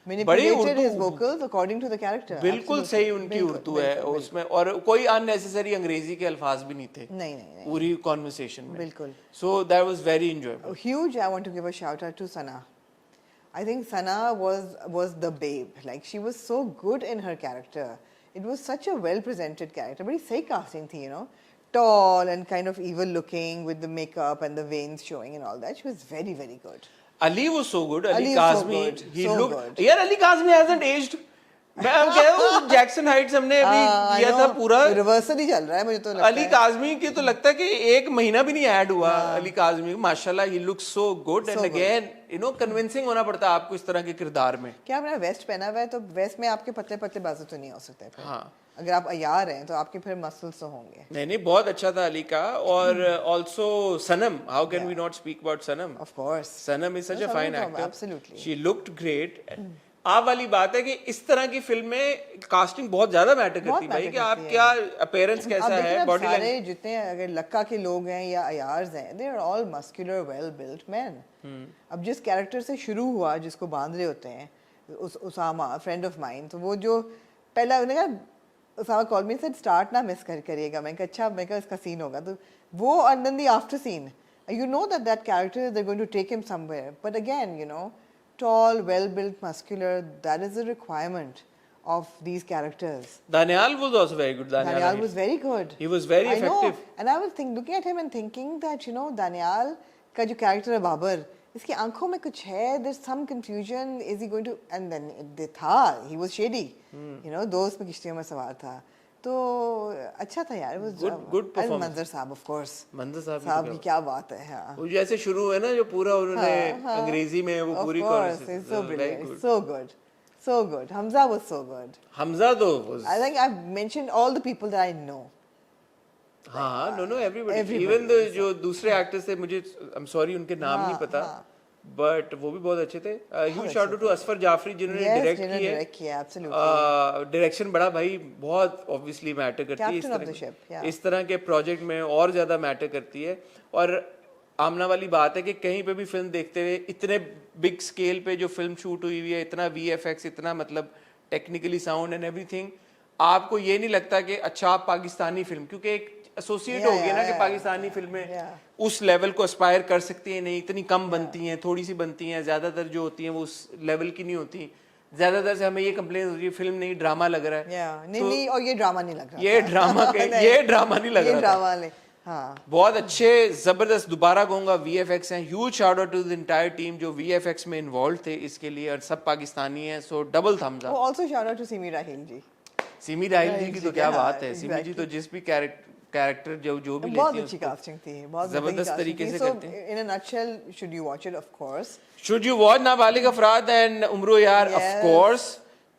Speaker 2: manipulated his vocals according to the character.
Speaker 1: बिल्कुल सही उनकी उर्दू है उसमें, और कोई अननेसेसरी अंग्रेजी के अल्फाज भी नहीं थे. नहीं पूरी कन्वर्सेशन में. बिल्कुल. So that was very enjoyable.
Speaker 2: Huge. I want to give a shout out to Sana. I think Sana was the babe. Like, she was so good in her character. It was such a well presented character. Very सही casting थी, tall and kind of evil looking with the makeup and the veins showing and all that. She was very, very good.
Speaker 1: Ali was so good. Ali
Speaker 2: is
Speaker 1: Kazmi,
Speaker 2: so good.
Speaker 1: he
Speaker 2: So
Speaker 1: looked.
Speaker 2: good.
Speaker 1: यार Ali Kazmi hasn't aged. मैं अब कह रहा हूँ Jackson Heights हमने अभी किया था पूरा.
Speaker 2: रिवर्सल ही चल रहा है मुझे तो लगता है.
Speaker 1: अली काज़मी की तो लगता है कि एक महीना भी नहीं ऐड हुआ. अली काज़मी माशाल्लाह, he looks so good. And again convincing होना पड़ता है आपको इस तरह के किरदार में.
Speaker 2: क्या आपने वेस्ट पहना हुआ है, तो वेस्ट में आपके पतले पतले बाजू तो नहीं हो सकते.
Speaker 1: हाँ,
Speaker 2: अगर आप अयार हैं तो आपके फिर मसल्स तो होंगे.
Speaker 1: नहीं बहुत अच्छा था अली का. और also Sanam, how can we not speak about Sanam.
Speaker 2: Of course,
Speaker 1: Sanam is such a fine actor.
Speaker 2: Absolutely.
Speaker 1: She looked great. आप वाली बात है कि इस तरह की फिल्म में कास्टिंग बहुत ज्यादा मैटर करती है भाई, कि आप क्या अपीयरेंस कैसा है, बॉडी लैंग्वेज.
Speaker 2: जितने अगर लक्का के लोग हैं या अयार्स हैं, they are all muscular well built man. अब जिस कैरेक्टर से शुरू हुआ, जिसको बांध रहे होते हैं, उसामा फ्रेंड ऑफ माइन, तो वो जो पहला उन्होंने कहा, Usama call me said start ना मिस करिएगा. मैं कहा अच्छा, मैं कहा इसका सीन होगा, तो वो और then the after scene, you know that character, they're going to take him somewhere. But again, tall, well-built, muscular, that is a requirement of these characters.
Speaker 1: Daniel was also very good.
Speaker 2: Daniel was very good.
Speaker 1: He was very effective.
Speaker 2: And I was looking at him and thinking that, Daniel का जो character है बाबर, इसकी आंखों में कुछ है, there's some confusion, is he going to, and then he was shady. दोस्त में किश्तियों में सवार था. तो अच्छा था यार.
Speaker 1: Good performance.
Speaker 2: मंजर साहब ऑफ कोर्स.
Speaker 1: मंजर
Speaker 2: साहब की क्या बात है. हाँ,
Speaker 1: वो जैसे शुरू है ना, जो पूरा उन्होंने अंग्रेजी में वो पूरी
Speaker 2: so good. Hamza was so good.
Speaker 1: Hamza though was,
Speaker 2: I think I've mentioned all the people that I know.
Speaker 1: हाँ, no everybody. Even the जो दूसरे एक्टर्स थे, मुझे I'm sorry उनके नाम नहीं पता, बट वो भी बहुत अच्छे थे. Huge shout out to Asfar Jafri, जिन्होंने डायरेक्ट किया. डायरेक्शन बड़ा भाई बहुत ऑब्वियसली मैटर करती है इस तरह के प्रोजेक्ट में, और ज्यादा मैटर करती है. और आमना वाली बात है कि कहीं पे भी फिल्म देखते हुए, इतने बिग स्केल पे जो फिल्म शूट हुई हुई है, इतना VFX, इतना मतलब टेक्निकली साउंड एंड एवरीथिंग, आपको ये नहीं लगता कि अच्छा आप पाकिस्तानी फिल्म, क्योंकि एक एसोसिएट हो गया ना कि पाकिस्तानी फिल्में उस लेवल को एस्पायर कर सकती हैं नहीं, इतनी कम बनती हैं, थोड़ी सी बनती हैं, ज्यादातर जो होती हैं वो उस लेवल की नहीं होती. ज्यादातर से हमें ये कंप्लेन होती है फिल्म नहीं, ड्रामा लग रहा है.
Speaker 2: नहीं, और ये ड्रामा नहीं लग रहा.
Speaker 1: ये ड्रामा नहीं लग रहा.
Speaker 2: हाँ,
Speaker 1: बहुत अच्छे, जबरदस्त. दोबारा कहूंगा VFX हैं. Huge shout out to the entire team जो VFX में इन्वॉल्व थे इसके लिए, और सब पाकिस्तानी हैं. So double thumbs up.
Speaker 2: Also shout out to Simi Raheel ji.
Speaker 1: Simi Raheel ji की तो क्या बात है. सिमी जी तो जिस भी कैरेक्टर जो भी लेती हैं,
Speaker 2: बहुत अच्छी कास्टिंग थी, बहुत
Speaker 1: जबरदस्त तरीके से करते हैं.
Speaker 2: In a nutshell, should you watch it? Of course
Speaker 1: should you watch Nabalig Afraad and Umro यार. ऑफ कोर्स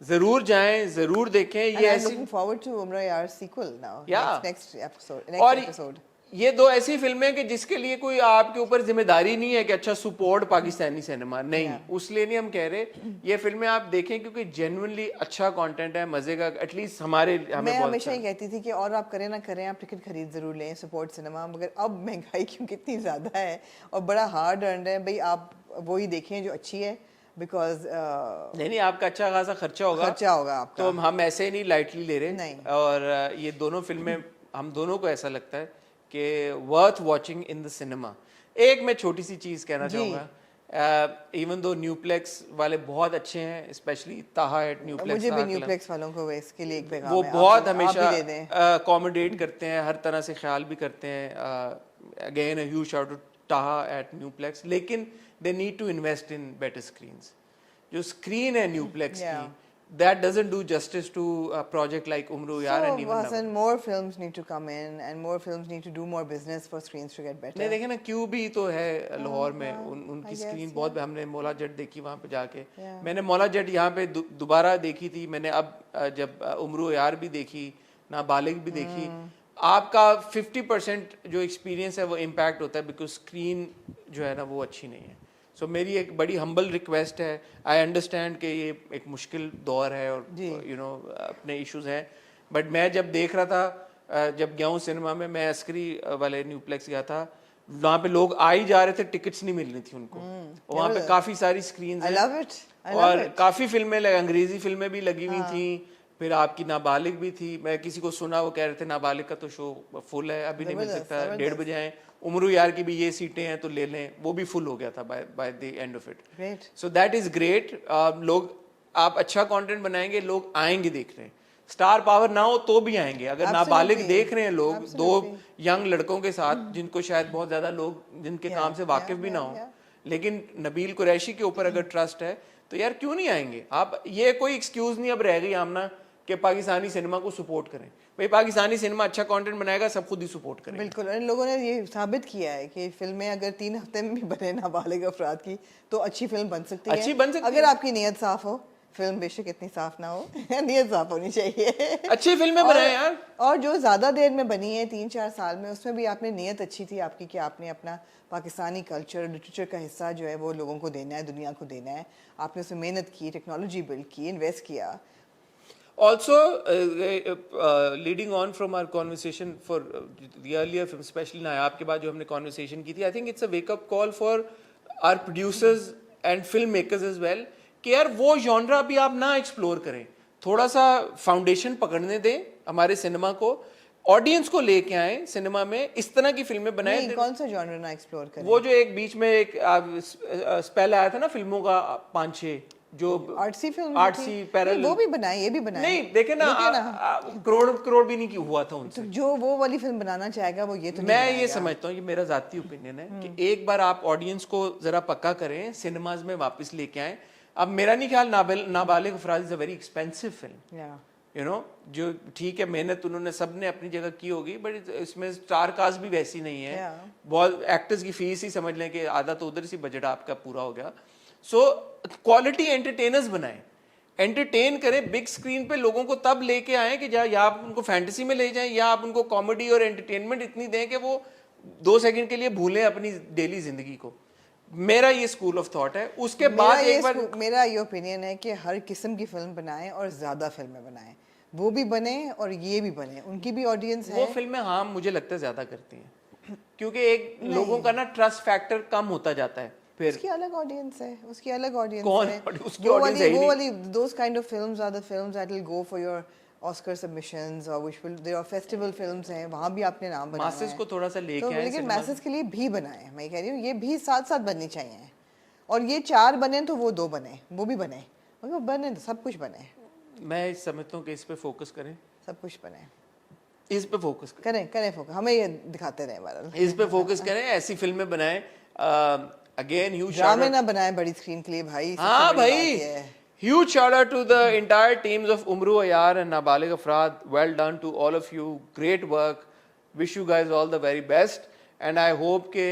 Speaker 1: जरूर जाएं, जरूर देखें. ये ऐसी
Speaker 2: लुकिंग फॉरवर्ड टू उम्रो यार सीक्वल नाउ. Next episode.
Speaker 1: ये दो ऐसी फिल्में हैं कि जिसके लिए कोई आपके ऊपर जिम्मेदारी नहीं है कि अच्छा सपोर्ट पाकिस्तानी सिनेमा, नहीं उसलिए नहीं हम कह रहे। ये फिल्में आप देखें क्योंकि जेन्युइनली अच्छा कंटेंट है, मजे का, एटलीस्ट हमें
Speaker 2: मैं
Speaker 1: बहुत
Speaker 2: हमेशा ही कहती थी कि और आप करें ना करें, आप टिकट खरीद जरूर लें सपोर्ट सिनेमा, मगर अब महंगाई क्योंकि इतनी ज़्यादा है और बड़ा हार्ड अर्न है भाई, आप वही देखें जो अच्छी है, बिकॉज
Speaker 1: नहीं आपका अच्छा खासा खर्चा होगा
Speaker 2: आपका,
Speaker 1: तो हम ऐसे ही नहीं लाइटली ले रहे
Speaker 2: नहीं।
Speaker 1: और ये दोनों फिल्में हम दोनों को ऐसा लगता है कि worth watching in the cinema. एक मैं छोटी सी चीज़ कहना चाहूँगा, इवन दो न्यूप्लेक्स वाले बहुत अच्छे हैं, स्पेशली ताहा एट न्यूप्लेक्स,
Speaker 2: मुझे भी न्यूप्लेक्स वालों को इसके लिए एक पैगाम
Speaker 1: वो
Speaker 2: है,
Speaker 1: बहुत
Speaker 2: आप
Speaker 1: हमेशा
Speaker 2: भी दे दें।
Speaker 1: अकोमोडेट करते हैं, हर तरह से ख्याल भी करते हैं। Again a huge shout out Taha at Nueplex, लेकिन they need to invest in better screens. जो स्क्रीन है न्यूप्लेक्स की, that doesn't do justice to a project like Umru Yaar and even
Speaker 2: Hassan, more films need to come in and more films need to do more business for screens to get better.
Speaker 1: नहीं देखे ना, Q भी तो है लाहौर में, उनकी screen बहुत, हमने मौला जट देखी वहाँ पे जाके, मैंने मौला जट यहाँ पे दोबारा देखी थी मैंने, अब जब उम्रू यार भी देखी, नाबालिग भी देखी, आपका 50% जो एक्सपीरियंस है वो इम्पैक्ट होता है बिकॉज स्क्रीन जो है ना वो अच्छी नहीं है। सो मेरी एक बड़ी हम्बल रिक्वेस्ट है, आई अंडरस्टैंड कि ये एक मुश्किल दौर है और यू नो अपने इश्यूज हैं, बट मैं जब देख रहा था, जब गया हूँ सिनेमा में, मैं अस्करी वाले न्यूप्लेक्स गया था, वहाँ पे लोग आ ही जा रहे थे, टिकट्स नहीं मिल रही थी उनको, वहाँ पे काफ़ी सारी स्क्रीन और काफ़ी फिल्में अंग्रेजी फिल्में भी लगी हुई थी, फिर आपकी नाबालिग भी थी। मैं किसी को सुना वो कह रहे थे नाबालिग का तो शो फुल है, अभी नहीं मिल सकता, 1:30 बजे आए, उम्रू यार की भी ये सीटें हैं तो ले लें, वो भी फुल हो गया था by the end of it. So that is great. लोग, आप अच्छा कंटेंट बनाएंगे, लोग आएंगे देखने, स्टार पावर ना हो तो भी आएंगे। अगर नाबालिग देख रहे हैं लोग, दो यंग लड़कों के साथ जिनको शायद बहुत ज्यादा लोग जिनके काम से वाकिफ भी ना हो, लेकिन नबील कुरैशी के ऊपर अगर ट्रस्ट है तो यार क्यों नहीं आएंगे आप। ये कोकोई एक्सक्यूज नहीं अब रह गई आमना कि पाकिस्तानी सिनेमा को सपोर्ट करें। भाई पाकिस्तानी सिनेमा अच्छा कंटेंट बनाएगा, सब खुद ही सपोर्ट करेंगे।
Speaker 2: बिल्कुल, इन लोगों ने ये साबित किया है कि फिल्में अगर 3 हफ्ते में भी बने नाबालिग अफराद की तो अच्छी फिल्म बन सकती है,
Speaker 1: अच्छी बन सकती
Speaker 2: अगर आपकी नीयत साफ हो। फिल्म बेशक इतनी साफ ना हो नीयत साफ होनी चाहिए।
Speaker 1: अच्छी फिल्में बनाए यार।
Speaker 2: और जो ज़्यादा देर में बनी है 3-4 साल में, उसमें भी आपने नीयत अच्छी थी आपकी कि आपने अपना पाकिस्तानी कल्चर लिटरेचर का हिस्सा जो है वो लोगों को देना है, दुनिया को देना है, आपने उसमें मेहनत की, टेक्नोलॉजी बिल्ड की, इन्वेस्ट किया।
Speaker 1: Also, leading on from our conversation for the earlier film, especially नायाब के बाद जो हमने conversation की थी, I think it's a wake up call for our producers and filmmakers as well कि यार वो genre भी आप ना explore करें, थोड़ा सा foundation पकड़ने दें हमारे सिनेमा को, ऑडियंस को लेके आए सिनेमा में, इस तरह की फिल्में बनाएं।
Speaker 2: कौन सा जॉनर ना एक्सप्लोर करें?
Speaker 1: वो जो एक बीच में एक स्पेल आया था ना फिल्मों का 5-6 जो
Speaker 2: आर्टसी फिल्म,
Speaker 1: आर्टसी पैरेलल,
Speaker 2: वो भी बनाए, ये भी बनाए।
Speaker 1: नहीं देखे ना, करोड़ भी नहीं हुआ था उनसे।
Speaker 2: तो जो वो वाली फिल्म बनाना चाहेगा वो ये तो
Speaker 1: मैं ये समझता हूँ, ये मेरा जाती ओपिनियन है कि एक बार आप ऑडियंस को जरा पक्का करें, सिनेमाज में वापस लेके आए। अब मेरा नहीं ख्याल नाबालिग अफराद is a very expensive film, you know, जो ठीक है मेहनत उन्होंने सबने अपनी जगह की होगी, बट इसमें स्टार कास्ट भी वैसी नहीं है, बहुत एक्टर्स की फीस ही समझ लें कि आधा तो उधर से बजट आपका पूरा हो गया। सो क्वालिटी एंटरटेनर्स बनाएं, एंटरटेन करें, बिग स्क्रीन पे लोगों को तब लेके आए कि या आप उनको फैंटेसी में ले जाएं या आप उनको कॉमेडी और एंटरटेनमेंट इतनी दें कि वो 2 सेकंड के लिए भूलें अपनी डेली जिंदगी को। मेरा ये स्कूल ऑफ थॉट है। उसके बाद एक बार
Speaker 2: मेरा ये ओपिनियन है कि हर किस्म की फिल्म बनाएं और ज्यादा फिल्में बनाएं, वो भी बने और ये भी बने, उनकी भी ऑडियंस है।
Speaker 1: वो फिल्में हाँ मुझे लगता है ज्यादा करती हैं क्योंकि एक लोगों का ना ट्रस्ट फैक्टर कम होता जाता है। फिर
Speaker 2: उसकी अलग ऑडियंस है, उसकी अलग ऑडियंस
Speaker 1: है, उसकी ऑडियंस है ही नहीं।
Speaker 2: वो वाली those kind of films are the films that will go for your Oscar submissions or which will, there are festival films हैं, वहाँ भी आपने नाम बनाना है।
Speaker 1: मासेस को थोड़ा सा लेके आए,
Speaker 2: लेकिन मासेस के लिए भी बनाए, मैं कह रही हूँ ये भी साथ साथ बननी चाहिए, और ये 4 बने तो वो 2 बने, वो भी बने, मगर बने तो सब कुछ बने।
Speaker 1: मैं समझता हूँ कि इस पे फोकस करें,
Speaker 2: सब कुछ बने,
Speaker 1: इस पे फोकस
Speaker 2: करें फोकस, हमें ये दिखाते रहे वाला,
Speaker 1: इस पे फोकस करें, ऐसी फिल्में बनाएं। अगेन ह्यूज
Speaker 2: ड्रामे ना बनाएं बड़ी स्क्रीन के लिए भाई।
Speaker 1: हाँ भाई, huge shout out to the entire teams of Umru Ayar and Nabalig Afraad. Well done to all of you, great work, wish you guys all the very best and I hope के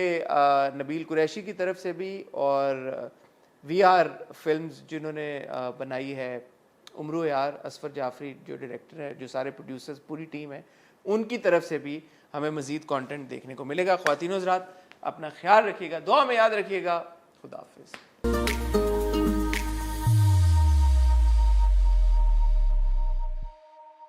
Speaker 1: नबील कुरैशी की तरफ से भी और VR films जिन्होंने बनाई है, उमरू यार, असफर जाफरी जो डायरेक्टर है, जो सारे प्रोड्यूसर्स पूरी टीम है, उनकी तरफ से भी हमें मज़ीद कंटेंट देखने को मिलेगा। ख्वातीन हज़रात, अपना ख्याल रखिएगा, दुआ में याद रखिएगा। खुदा हाफिज़।